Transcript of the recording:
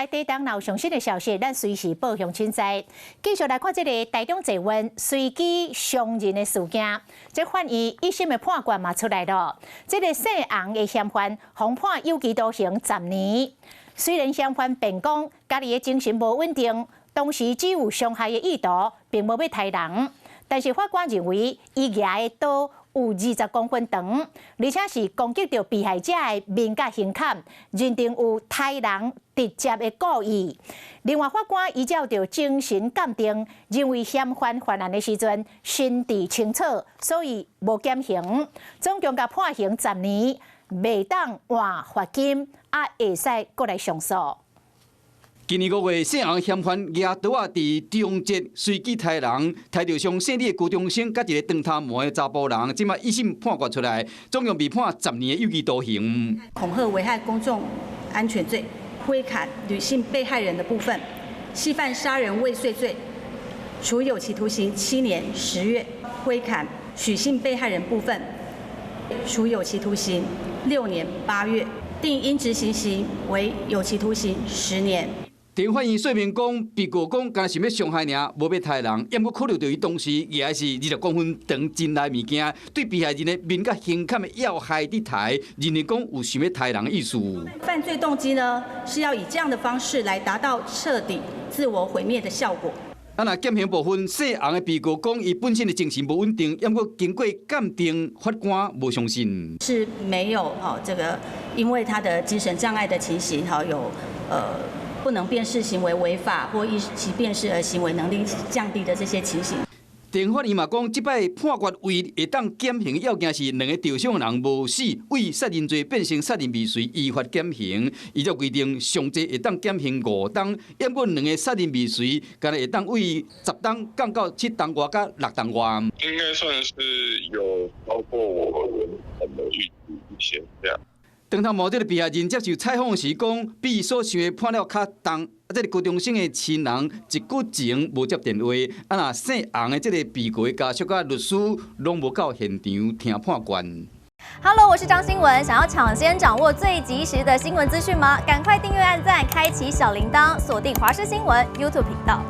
来地当有上新的消息，咱随时报向亲在。继续来看这个台中济温随机伤人的事件，这法院一审的判决嘛出来了。这个姓洪的嫌犯，红判有期徒刑10年。虽然嫌犯辩讲家己的精神无稳定，当时只有伤害的意图，并无要杀人，但是法官认为伊拿的刀有20公分长，而且是攻击到被害者的面甲胸坎，认定有杀人直接的故意。另外，法官依照着精神鉴定，认为嫌犯犯案的时阵心智清楚，所以无减刑，总共甲判刑10年，袂当换罚金，会使过来上诉。今年5月，姓洪嫌犯拿刀伫中捷随机杀人，杀着上姓李的高中生，甲一个长头毛的查甫人。即马一审判决出来，总共被判10年的有期徒刑。恐吓危害公众安全罪、挥砍女性被害人的部分，系犯杀人未遂罪，处有期徒刑7年10月；挥砍许姓被害人部分，处有期徒刑6年8月，定应执行刑为有期徒刑10年。庭法院说明讲，被告讲敢想要伤害尔，无要杀人，也毋过考虑到伊当时拿的是20公分长真来物件，对被害人的面甲胸坎的要害伫抬，认为讲有想要杀人的意思。犯罪动机呢，是要以这样的方式来达到彻底自我毁灭的效果。若减刑部分，姓洪的被告讲，伊本身的精神不稳定，也毋过经过鉴定，法官无相信是没有这个，因为他的精神障碍的情形有不能辨识行为违法或依其辨识而行为能力降低的这些情形。庭法院嘛讲，即摆判决为会当减刑的要件是2个受伤人无死，为杀人罪变成杀人未遂，依法减刑。依照规定，上济会当减刑5档，要过2个杀人未遂，干会当为10档降到7档外加6档外。应该算是有超过我原本的预期一些这样。长头毛这个被害人接受采访时讲，比所想的判了较重。这个高中生的亲人一句前无接电话，若姓洪的这个被告的家属甲律师拢无到现场听判决。Hello， 我是张新文。想要抢先掌握最及时的新闻资讯吗？赶快订阅、按赞、开启小铃铛，锁定华视新闻 YouTube 频道。